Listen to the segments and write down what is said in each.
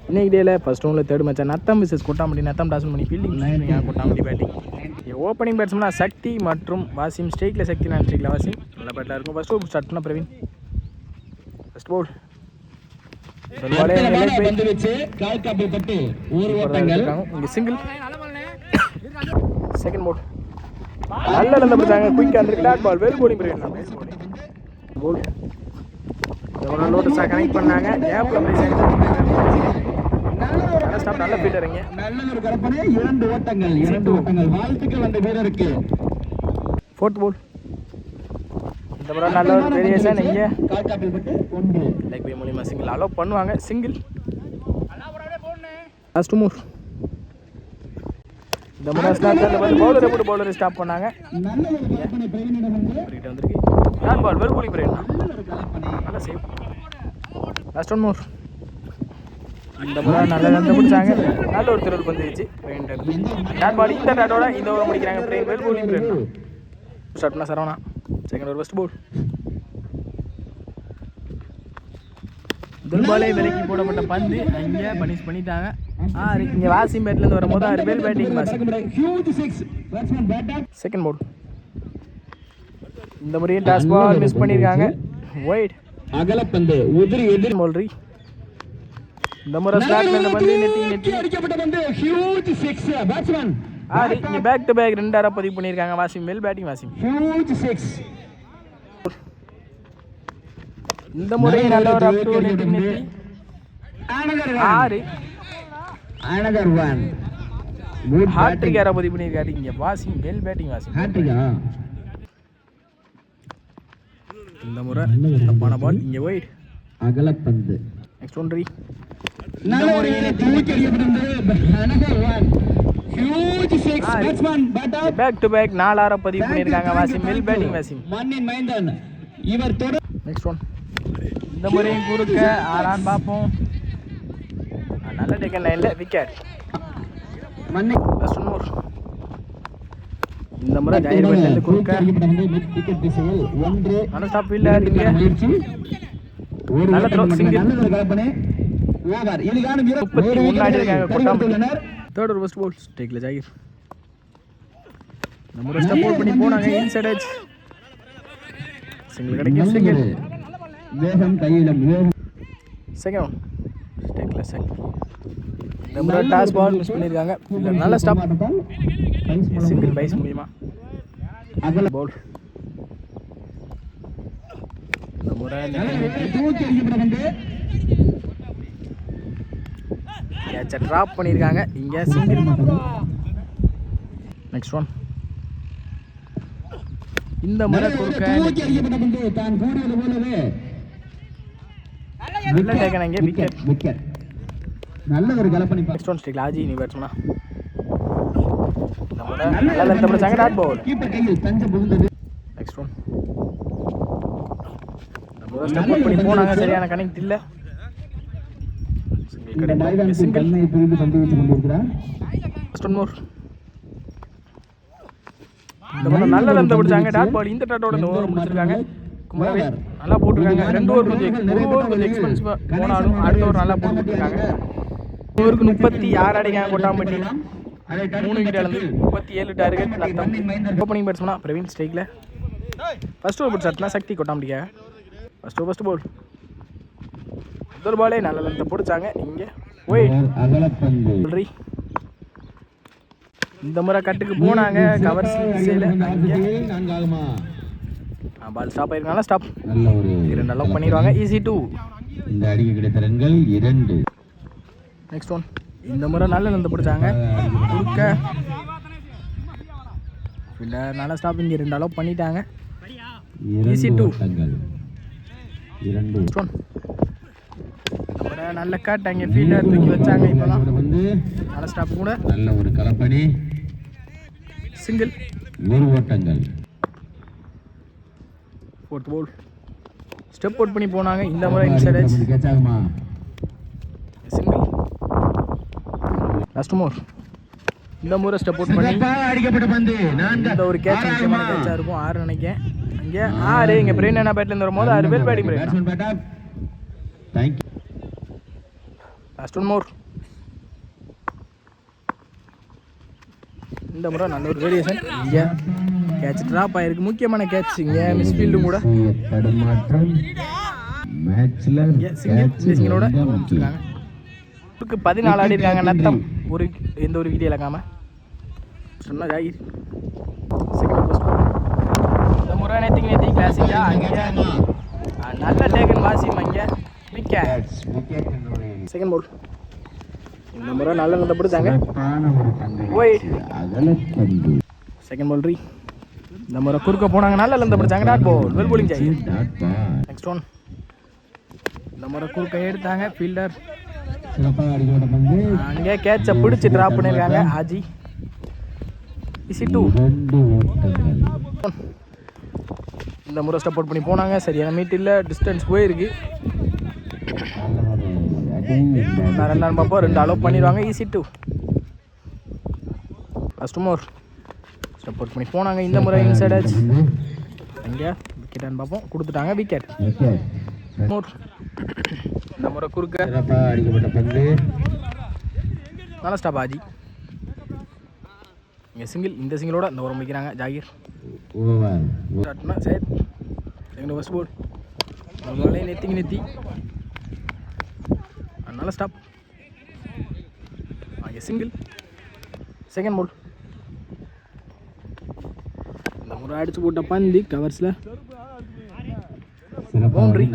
இன்னைக்கு டேல ஃபர்ஸ்ட் ரவுண்டில் third match Natham versus Kottampatti. Natham toss பண்ணி ஃபீல்டிங், கொட்டாம்பட்டி பேட்டிங். ஓப்பனிங் பேட்ஸ்மேனாக சக்தி மற்றும் வாசிம். ஸ்ட்ரைக்கில் சக்தி, நான் ஸ்ட்ரைக்கில் வாசிம். நல்ல பேட்டில் இருக்கும். ஃபர்ஸ்ட் ஓவர் ஸ்டார்ட் பண்ண பிரவீன். ஃபர்ஸ்ட் பால் இங்கே சிங்கிள். செகண்ட் பால் நல்ல நடந்து பிடிச்சாங்க. குயிக்காக இருந்திருக்கு. Dot ball well bowling Praveen. போல் லோட்டஸாக கனெக்ட் பண்ணாங்க. கேப்பில் நல்ல ஃபீல்டருங்க. ஃபோர்த் பால் இந்த முறை நல்ல ஒரு வேரியேஷன். இங்கே லைக் பை மூலியமாக சிங்கிள் அலோவ் பண்ணுவாங்க. சிங்கிள். லாஸ்ட் மூவ் இந்த முறை பவுலரை போட்டு பவுலரை ஸ்டாப் பண்ணாங்க. வந்திருக்கு. Dot ball well bowling Prem. நல்ல சேவ். Last one more. இந்த முறை நல்ல ரன் பிடிச்சாங்க. நல்ல ஒரு திரள் வந்துருச்சு. டாட் பால் இந்த டாட்டோட இந்த ஓவர் முடிக்கிறாங்க. Prem well bowling Prem. Start பண்ண Saravana. Second over first ball. துல்பாலே விலைக்கு போடப்பட்ட பந்து அங்கே பனிஷ் பண்ணிட்டாங்க. இங்கே வாசிம் பேட்லேருந்து வரும்போது well batting Wasim. Second ball இந்த முறையும் டாஸ் பால் மிஸ் பண்ணியிருக்காங்க. ஒயிட் அகலப்பந்து உதிரி எதிர் மோல்ரி. இந்த முறை ஸ்லாட்ல இந்த பந்து நெட்டி அடிக்கப்பட்ட பந்து ஹியூஜ் சிக்ஸ். பேட்ஸ்மேன் இங்கே பேக் டு பேக் 2 ஆரா பதிவு பண்ணியிருக்காங்க. Wasim well batting Wasim. Huge six. இந்த முறை நல்ல ஒரு அப் டு நெட்டி another one good ஹாட்ரிக் ஆரா பதிவு பண்ணியிருக்காரு. இங்கே வாசிம் வெல் பேட்டிங் வாசிம். ஹாட்ரிகா. இந்த முறை தப்பான பால். இங்கே ஒயிட் அகலப்பந்து. நெக்ஸ்ட் ஒன் ரீ. நல்ல ஒரு தூக்கி எறியப்பட்டது. another one huge six. batsman back to back 4 ஆரா பதிவு பண்ணியிருக்காங்க. Wasim well batting Wasim. மண்ணின் மைந்தன் இவர் தொடர். நெக்ஸ்ட் ஒன் இந்த முறையும் குறுக்க ஆறான் பார்ப்போம். நல்ல டேக்கன் லைன்ல விக்கெட். மண்ணின் லாஸ்ட் ஒன் மோர். இந்த முறை ஜாயிர் பேட்ல குறுக்க விக்கெட் திசையில் ஒன்று. நல்ல ஸ்டாப் ஃபீல்டர். இங்க நல்ல த்ரோ சிங்கிள். நல்ல ஒரு கலப்பனை. ஓவர் இலிகான வீரர் 31 ஆடி இருக்காங்க Kottampatti. Third over first ball ஸ்ட்ரைக்ல ஜாயிர். இந்த முறை ஸ்டெப் அவுட் பண்ணி போனாங்க. இன்சைட் எட்ஜ் சிங்கிள் கிடைக்கும். சிங்கிள். வேகம் கையிலும் வேகம். செகண்ட் ஸ்ட்ரைக்ல செகண்ட். இந்த முறை டாஸ் பால் மிஸ் பண்ணிருக்காங்க. நல்ல ஸ்டாப். சிங்கிள் பைஸ் மூலமா அகல பால். இந்த முறை தூக்கி எறியப்பட்ட பந்து கேட்ச டிராப் பண்ணிருக்காங்க. இங்க சிங்கிள். நெக்ஸ்ட் ஒன் இந்த முறை குறுக்க தூக்கி எறியப்பட்ட பந்து தான் கூறியது போலவே நல்ல டேக்கன். இங்க விக்கெட். விக்கெட். நல்ல ஒரு கலப்பனை. நெக்ஸ்ட் ஒன் ஸ்ட்ரைக் ஆஜி நீ பேட்ஸ்மனா. இந்த முறை நல்ல லென்த் பிடிச்சாங்க. டாட் பால் கீப்பர் கையில் தஞ்சம் புகுந்தது. நெக்ஸ்ட் ஒன் இந்த முறை ஸ்டெப் அவுட் பண்ணி போனாங்க. சரியான கனெக்ட் இல்ல. இந்த மைதானத்தில் கண்ணை பிரிந்து சந்தித்துக் கொண்டிருக்கிறார். First one more. இந்த முறை நல்ல லென்த் பிடிச்சாங்க. டாட் பால் இந்த டாட்டோட இந்த ஓவர் முடிச்சிருக்காங்க. குமாரவேல் நல்லா போட்டுருக்காங்க. 2 ஓவர் கொஞ்சம் எக்ஸ்பென்சிவா போனாலும் அடுத்த ஓவர் நல்லா போட்டுருக்காங்க. ஓவருக்கு 36 அடிக்காங்க கொட்டாம்பட்டி. 3 விக்கெட் இழந்து 37 டார்கெட். ஓப்பனிங் பேட்ஸ்மனா பிரவீன். ஸ்ட்ரைக்ல ஃபர்ஸ்ட் ஓவர் பிடிச்சாட்னா சக்தி கொட்டாம்பட்டிக்கா. ஃபர்ஸ்ட் ஓவர் ஃபர்ஸ்ட் பால் முதல் பாலே நல்ல லென்த் பிடிச்சாங்க. இங்க ஒயிட். இந்த முறை கட்டுக்கு போனாங்க. கவர் சைடுல பால் ஸ்டாப் ஆயிருக்கனால ஸ்டாப். நல்ல ஒரு 2 அலோவ் பண்ணிடுவாங்க. ஈஸி 2. இந்த அடிக்கு கிடைத்த ரன்கள் 2. நெக்ஸ்ட் ஒன் இந்த முறை நல்ல லென்த் பிடிச்சாங்க. குறுக்க ஃபீல்டர் நல்ல ஸ்டாப். இங்கே 2 அலோவ் பண்ணிட்டாங்க. ஈஸி 2. நெக்ஸ்ட் ஒன் நல்ல கட். அங்கே ஃபீல்டர் தூக்கி வச்சாங்க. இப்போதான் நல்ல ஸ்டாப் கூட. நல்ல ஒரு கலப்பணி. சிங்கிள். 1 ஓட்டங்கள். ஃபோர்த் பால் ஸ்டெப் அவுட் பண்ணி போனாங்க. இந்த முறை இன்சைட் எட்ஜ் சிங்கிள். லாஸ்ட் மோர் இந்த முறை ஸ்டெப் அவுட் பண்ணி அடிக்கப்பட்ட பந்து. இந்த ஒரு கேட்ச் முக்கியமான கேட்சா இருக்கும். 6 நினைக்கிறேன். இங்கே 6. இங்கே பிரேன் என்ன பேட்லேருந்து வரும்போது 6 பேர் பேட்டிங் பிரேன். Last one more. இந்த முறை நல்ல ஒரு வேரியேஷன். இங்கே கேட்ச் ட்ராப் ஆயிருக்கு, முக்கியமான கேட்ச். இங்கே மிஸ்ஃபீல்டும் கூட சிங்கிளோட முடிச்சிருக்காங்க. 14 ஆடி இருக்காங்க. நத்தம் எந்த ஒரு விக்கெட் இழக்காம சொன்னா ஜாகிர். இந்த முறை நேற்று கிளாஸிக்கா அங்கே நல்ல டேக்கன் வாசிம். அங்கே விக்கெட். Second ball. இந்த முறை நல்ல நந்த பிடிச்சாங்க. செகண்ட் பால் ரீ. இந்த முறை குறுக்க போனாங்க, நல்ல நந்த பிடிச்சாங்க. Dot ball. Well bowling Zakir. Next one. இந்த முறை குறுக்க எடுத்தாங்க ஃபீல்டர். அங்கே கேட்சை பிடிச்சி ட்ராப் பண்ணியிருக்காங்க ஆஜி. இசி 2. இந்த முறை சப்போர்ட் பண்ணி போனாங்க, சரியான மீட் இல்லை, டிஸ்டன்ஸ் போயிருக்கு. ரெண்டாம் பார்ப்போம், 2 அலோவ் பண்ணிடுவாங்க. ஈஸி 2. ஃபஸ்ட் மோர் சப்போர்ட் பண்ணி போனாங்க. இந்த முறை இன்சைட் ஆச்சு. அங்கே விக்கெட்டான்னு பார்ப்போம், கொடுத்துட்டாங்க. விக்கெட். மோர். இந்த முறை குறுக்க நல்ல ஸ்டாப் ஆஜி. இங்கே சிங்கிள். இந்த சிங்கிளோட இந்த ஓரம் முடிக்கிறாங்க ஜாகிர். சரி, செகண்ட் ஃபஸ்ட் போல். முதல்ல நெத்தி நல்ல ஸ்டாப். அங்கே சிங்கிள். செகண்ட் போல். இந்த முறை அடிச்சு போட்ட பந்தி கவர்ஸில் boundary.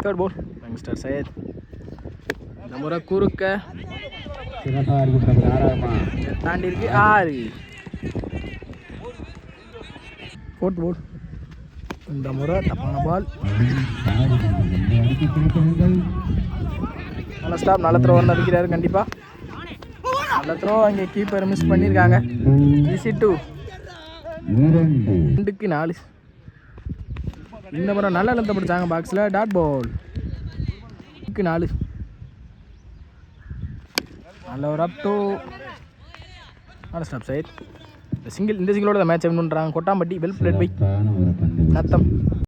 Third ball. Youngster Syed. இந்த முறை குறுக்க தாண்டி இருக்கு. 6. Fourth ball. இந்த முறை தப்பான பால். நல்ல ஸ்டாப். நல்ல த்ரோ வந்து அடிக்கிறாரு கண்டிப்பாக. நல்ல த்ரோ. அங்கே கீப்பர் மிஸ் பண்ணியிருக்காங்க. ஈஸி 2. 2க்கு 4. இந்த முறை நல்ல லென்த்தை பிடிச்சாங்க பாக்ஸில். Dot ball. 2க்கு 4. நல்ல ஒரு அப் டூ. நல்ல ஸ்டாப் சைட். இந்த சிங்கிளோட மேட்ச் வின் பண்ணுறாங்க Kottampatti. Well played by Natham.